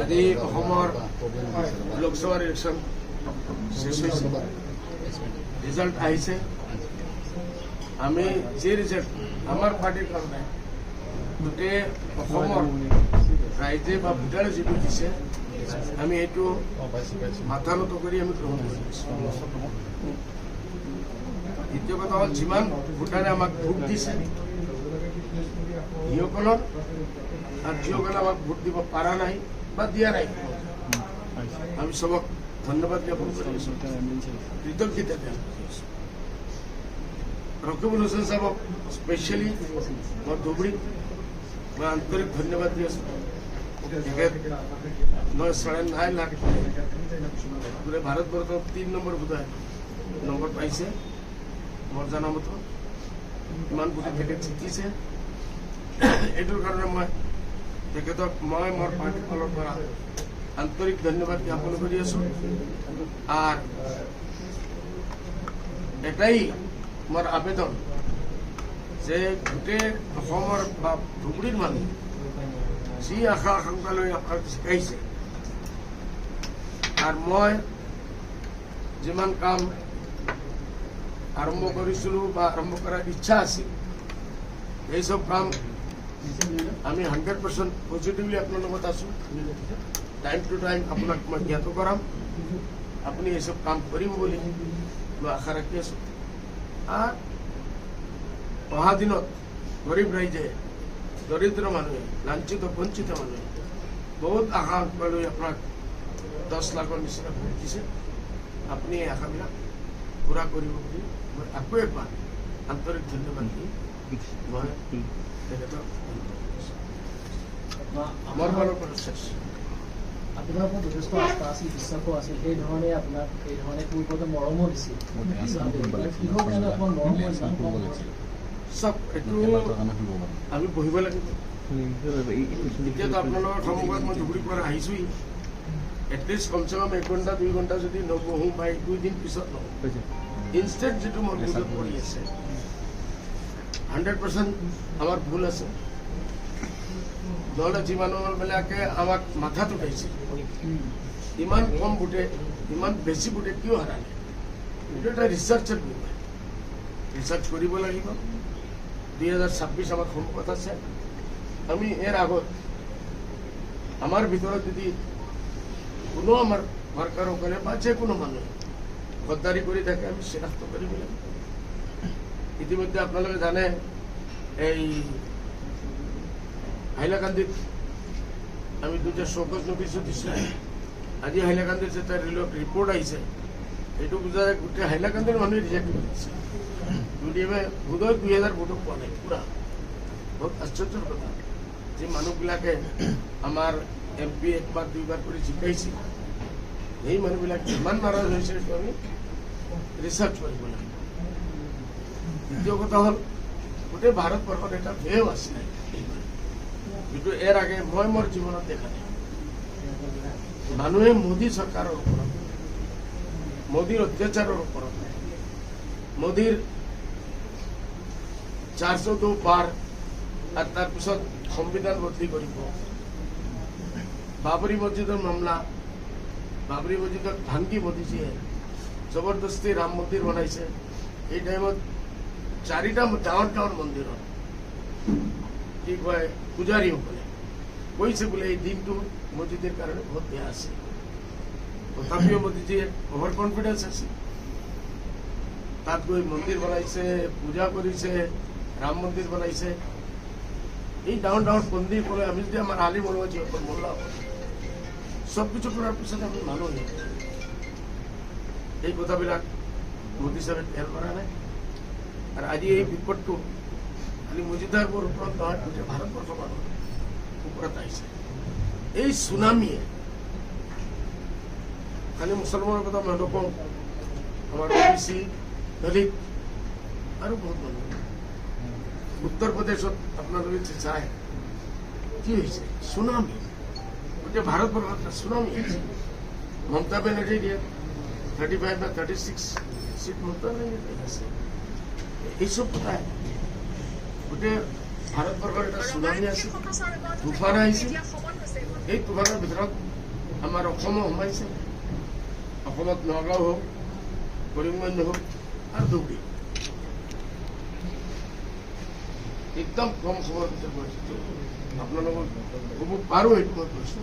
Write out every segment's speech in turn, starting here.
আজি অসমৰ লোকসভাৰ ইলেকশ্যন শেষ হৈছে, ৰিজাল্ট আহিছে। আমি যি ৰিজাল্ট আমাৰ পাৰ্টিৰ কাৰণে গোটেই অসমৰ ৰাইজে বা ভোটাৰে যিটো দিছে আমি এইটো মাথা নত কৰি আমি গ্ৰহণ কৰিছোঁ। দ্বিতীয় কথা হ'ল যিমান ভোটাৰে আমাক ভোট দিছে সিসকলৰ আৰু যিসকলে আমাক ভোট দিব পৰা নাই বা দিয়া নাই আমি চবক ধন্যবাদ জ্ঞাপন কৰি আছোঁ, কৃতজ্ঞতা জ্ঞাপন কৰি আছোঁ। ৰকিবুল হুছেইন সাহেবক স্পেচিয়েলি মই ধুবুৰীত মই আন্তৰিক ধন্যবাদ দি আছোঁ। তেখেত 9.5 লাখ গোটেই ভাৰতবৰ্ষত 3 নম্বৰ বোধহয় নম্বৰ পাইছে মোৰ জনা মতে, ইমান গোটেই তেখেত জিকিছে। এইটোৰ কাৰণে মই তেখেতক মই মোৰ পাৰ্টিৰ ফালৰ পৰা আন্তৰিক ধন্যবাদ জ্ঞাপন কৰি আছোঁ। আৰ এটাই মোৰ আবেদন যে গোটেই অসমৰ বা ধুবুৰীৰ মানুহ যি আশা আকাংক্ষা লৈ আপোনাক শিকাইছে আৰু মই যিমান কাম আৰম্ভ কৰিছিলোঁ বা আৰম্ভ কৰাৰ ইচ্ছা আছিল এইসব কাম আমি 100% পজিটিভলি আপোনাৰ লগত আছোঁ। টাইম টু টাইম আপোনাক মই জ্ঞাত কৰাম, আপুনি এইসব কাম কৰিব বুলি মই আশা ৰাখি আছোঁ। আৰ অহা দিনত গৰিব ৰাইজে দৰিদ্ৰ মানুষে লাঞ্ছিত বঞ্চিত মানুষে বহুত আশা লৈ আপনাৰ 10 লাখৰ নিচিনা ভোট দিছে, আপনি এই আশাবিলাক পুৰা কৰিব বুলি মই আকৌ একবাৰ আন্তৰিক ধন্যবাদ দি মই তেখেতক আমাৰ ফালৰ পৰা শেষ। আপোনাৰ ওপৰত যথেষ্ট আস্থা আছিল, বিশ্বাসো আছিল, সেই ধৰণে আপোনাক এই ধৰণে পূৰ্বতে মৰমো দিছিল। কিহৰ কাৰণে আপোনাৰ মৰম চব এইটো আমি বহিব লাগিব। এতিয়াতো আপোনালোকৰ সন্মুখত মই ধুবুৰীৰ পৰা আহিছোঁহি, এটলিষ্ট কমচে কম 1 ঘণ্টা 2 ঘণ্টা যদি নবহো বা 2 দিন পিছত নহওঁ, ইনষ্টেণ্ট যিটো মোৰ বুজত পৰি আছে 100% আমাৰ ভুল আছে। নহ'লে যি মানুহবিলাকে আমাক মাথাত উঠাইছিল ইমান কম ভোটে ইমান বেছি ভোটে কিয় হাৰালে, এইটো এটা ৰিচাৰ্চৰ বিষয়, ৰিচাৰ্চ কৰিব লাগিব। 2026 আমাৰ সন্মুখত আছে। আমি এৰ আগত আমাৰ ভিতৰত যদি কোনো আমাৰ সৰকাৰসকলে বা যে কোনো মানুষ গদ্দাৰি কৰে থাকে আমি চিনাক্ত কৰিব লাগিব। ইতিমধ্যে আপোনালোকে জানে এই হাইলাকান্দিত আমি 2টা শোকজ নোটিছো দিছোঁ। আজি হাইলাকান্দিত যেটা রিপোর্ট আহিছে এইটো বুঝায় গোটেই হাইলাকান্দিৰ মানুহে ৰিজেক্ট কৰিছে। ইউডিএফে বোধহয় 2000 ভোটো পোৱা নাই পুৰা। বহুত আশ্চৰ্যৰ কথা যে মানুহবিলাকে আমাৰ MP একবাৰ 2বাৰ কৰি জিকাইছিল, এই মানুহবিলাক ইমান নাৰাজ হৈছে এইটো আমি ৰিচাৰ্চ কৰিব লাগিব। দ্বিতীয় কথা হ'ল গোটেই ভাৰতবৰ্ষত এটা ভেৱ আছে যিটো এৰ আগে মই মোৰ জীৱনত দেখা নাই। মানুহে মোদী চৰকাৰৰ ওপৰত, মোদীৰ অত্যাচাৰৰ ওপৰত, মোদীৰ 402 পাৰ আৰু তাৰপিছত সংবিধান বদলি কৰিব, বাবৰি মছজিদৰ মামলা, বাবৰি মছজিদত ভাঙি মোদীজীয়ে জবৰদস্তি ৰাম মন্দিৰ বনাইছে। এই টাইমত 4টা ডাঙৰ মন্দিৰত কি কয় পূজাৰীসকলে কৈছে বোলে এই দিনটো মছজিদেৰ কাৰণে বহুত বেয়া আছে। তথাপিও মোদীজীয়ে অভাৰ কনফিডেন্স আছে, তাত গৈ মন্দিৰ বনাইছে, পূজা কৰিছে, ৰাম মন্দিৰ বনাইছে। এই ডাঙৰ মন্দিৰ করে আমি যদি আমার আলিম ওলামা যিসকল মোল্লা সব কিছু করার পিছনে আমি মানুহ এই কথাবিলাক মোদী সাহেবে টের করা নাই। আর আজি এই বিপদটো খালি মছজিদৰ ওপৰত নহয়, গোটেই ভাৰতবৰ্ষৰ মানুহ ওপৰত আহিছে। এই সুনামিয়ে খালি মুছলমানৰ কথা মই নকওঁ, আমাৰ OBC দলিত আৰু বহুত মানুহ। উত্তৰ প্ৰদেশত আপোনালোকে চাই কি হৈছে সুনামি, গোটেই ভাৰতবৰ্ষত সুনামি হৈছে। মমতা বেনাৰ্জী দিয়ে 35 বা 36 সিট মমতা বেনাৰ্জী আছে। এইসব কথাই গোটেই ভাৰতবৰ্ষৰ এটা সুনামি আছে, তুফান আহিছে। এই তুফানৰ ভিতৰত আমাৰ অসমো সোমাইছে। অসমত নগাঁও হওক, কৰিমগঞ্জ হওক আৰু ধুবুৰী একদম কম সময়ৰ ভিতৰত গৈছোঁ। আপোনালোকক ক'ব পাৰোঁ, সেইটো মই কৈছোঁ।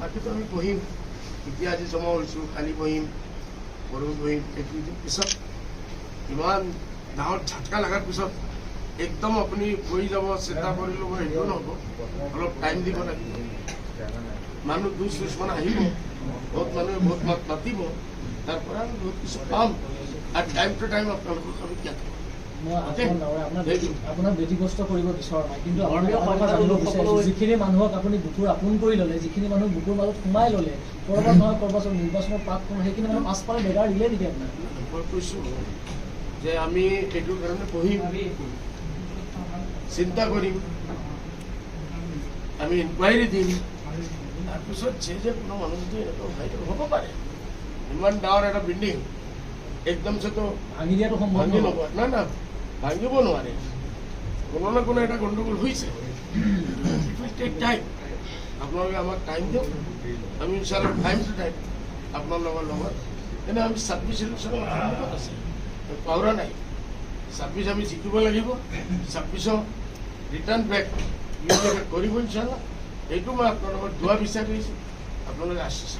বাকীটো আমি পঢ়িম, এতিয়া আজি জমা হৈছোঁ, কালি পঢ়িম, পৰহি পঢ়িম। এক দুদিন পিছত ইমান ডাঙৰ ঝাটকা লগাৰ পিছত একদম আপুনি বহি যাব, চিন্তা কৰি ল'ব, সেইটো নহ'ব। অলপ টাইম দিব লাগিব। মানুহ দুশ্মন আহিব, বহুত মানুহে বহুত মাত মাতিব, তাৰ পৰা আমি বহুত কিছু পাম। আৰু টাইম টু টাইম আপোনালোকক আমি জ্ঞাত কৰিম। মই আপোনাক ব্যতিগ্ৰস্ত কৰিব বিচৰা নাই, কিন্তু যিখিনি মানুহক আপুনি বুকুৰ আপোন কৰি ল'লে, যিখিনি মানুহ বুকুৰ মাজত সোমাই ল'লে, ক'ৰবাত নহয় ক'ৰবাত নিৰ্বাচনৰ পাক সেইখিনি মানুহ পাছফালে বেগাৰ দিলে নেকি আপোনাক? মই কৈছোঁ যে আমি এইটোৰ কাৰণে পঢ়িম, চিন্তা কৰিম, আমি ইনকুৱাইৰি দিম। তাৰপিছত যে কোনো মানুহ যদি এনেকুৱা উঠাইটো হ'ব পাৰে, ইমান ডাঙৰ এটা বিল্ডিং একদম চেতো ভাঙি দিয়াটো সম্ভৱ ভাঙি নহয়। নপৰে। না ভাঙিব নোৱাৰে, কোনো না কোনো এটা গণ্ডগোল হৈছে। It will take time. আপোনালোকে আমাক টাইম দিয়ক, আমি ইনশাল্লাহ টাইম টু টাইম আপোনালোকৰ লগত। এনে আমি 26 ইলেকশ্যনৰ সন্মুখত আছে, পাহৰা নাই। 26 আমি জিকিব লাগিব, 26 ৰিটাৰ্ণ বেক কৰিব ইনশাল্লাহ। এইটো মই আপোনালোকৰ দোৱা বিচাৰিছোঁ, আপোনালোকে আশ্বাস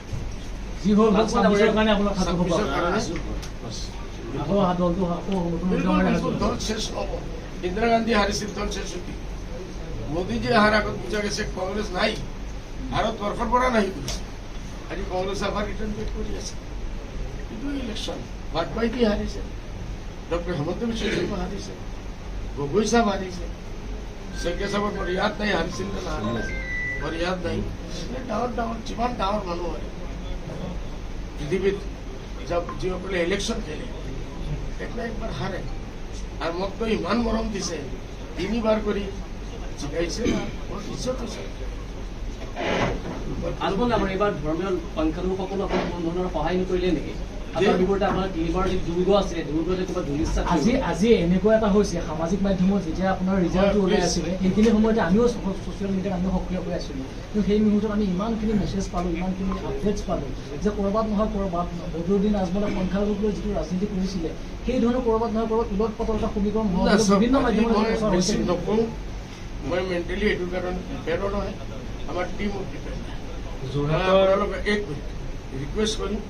যি হ'ল 26ৰ কাৰণে আপোনাক সাজু হ'ব। 26ৰ কাৰণে দল শেষ নহব। ইন্দিৰা গান্ধী হাৰিছিল, দল শেষ হল। মোদীজী অহাৰ আগত বুজা গেছে কংগ্ৰেছ নাই, ভাৰতবৰ্ষৰ পৰা নাহি কৰিছে। আজি কংগ্ৰেছ আবাৰ ৰিটাৰ্ণ বেক কৰি আছে। কিন্তু ইলেকশ্যন বাজপেয়ী হাৰিছে, ডক্টৰ হেমন্ত বিশ্ব শৰ্মা হাৰিছে, গগৈ চাহাব হাৰিছে, শেখে চাহাবৰ মোৰ ইয়াদ নাই হাৰিছিল নে না মোৰ ইয়াদ নাই। ডাঙৰ ডাঙৰ যিমান ডাঙৰ মানুহ হয় পৃথিৱীত, যিসকলে ইলেকশ্যন খেলে একবাৰ হাৰে। আৰু মোকতো ইমান মৰম দিছে, 3 বাৰ কৰি জিকাইছে। এইবাৰ ধৰ্মীয় সংখ্যালঘুসকলে আপোনাক কোনো ধৰণৰ সহায় নকৰিলে নেকি? আপোনাৰ বিপৰীতে আপোনাৰ 3বাৰ যি দুৰ্গ আছে, দুৰ্গতে কিবা ধূলিচ্ছা আজি এনেকুৱা এটা হৈছে, সামাজিক মাধ্যমত যেতিয়া আপোনাৰ ৰিজাল্টটো ওলাই আছিলে, সেইখিনি সময়তে আমিও ছ'চিয়েল মিডিয়াত আমিও সক্ৰিয় হৈ আছিলোঁ। কিন্তু সেই মুহূৰ্তত আমি ইমানখিনি মেছেজ পালোঁ, ইমানখিনি আপডেটছ পালোঁ যে ক'ৰবাত নহয় ক'ৰবাত বদৰুদ্দিন আজমলে সংখ্যালঘুক লৈ যিটো ৰাজনীতি কৰিছিলে, সেই ধৰণৰ ক'ৰবাত নহয় ক'ৰবাত উলট পাতল এটা সমীকৰণ বিভিন্ন মাধ্যমত প্ৰচাৰ হৈছে। নকওঁ, মই মেণ্টেলি এইটোৰ কাৰণে প্ৰিপেয়াৰো নহয়, আমাৰ টিমো প্ৰিপেয়াৰ নাই। আপোনালোকে এক ৰিকুৱেষ্ট কৰিম,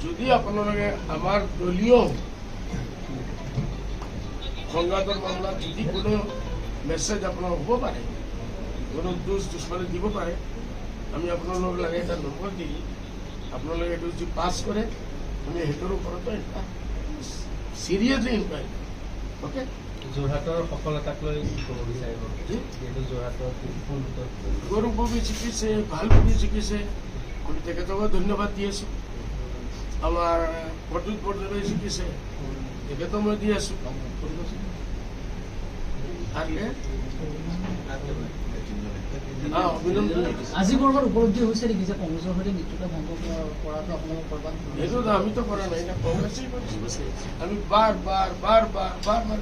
যদি আপোনালোকে আমাৰ দলীয় সংঘাতৰ মামলাত যদি কোনো মেছেজ আপোনাৰ হ'ব পাৰে, কোনো দুশ্মনে দিব পাৰে, আমি আপোনালোক লাগে এটা নম্বৰ দি আপোনালোকে এইটো যদি পাছ কৰে, আমি সেইটোৰ ওপৰতো এটা চিৰিয়াছলি ইনকুৱাইৰি। অ'কে, যোৰহাটৰ সফলতাক লৈ কি ক'ব বিচাৰিব? যিহেতু যোৰহাটৰ গৌৰৱ গগৈ জিকিছে, ভাল কৰি জিকিছে, আমি তেখেতকো ধন্যবাদ দি আছোঁ। আমাৰ প্ৰদ্যুৎ বৰদলৈ জিকিছে, তেখেতো মই দি আছোঁ। আজি ক'ৰবাত উপলব্ধি হৈছে নেকি যে কংগ্ৰেছৰ সৈতে মিত্ৰতা ভংগ কৰাটো আপোনালোকৰ ক'ৰবাত? এইটো আমিতো কৰা নাই না, কংগ্ৰেছেই কৰিছে। আমি বাৰ বাৰ বাৰ বাৰ বাৰ বাৰ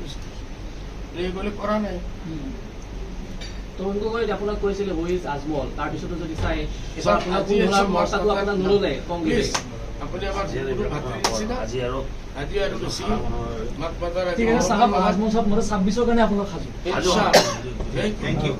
এইগুলি কৰা নাই। তৰুণ গগৈ আপোনাক কৈছিলে হুইজ আজমল, তাৰপিছতো যদি চাই এবাৰ আপোনাৰ মৰ্চাটো আপোনাক নল'লে কংগ্ৰেছ। আপুনি আমাৰ আজি আৰু বেছি মাত মাতাৰ ঠিক আছে চাহাব, আজমল চাহাব, মই 26ৰ কাৰণে আপোনাক সাজু। Thank you.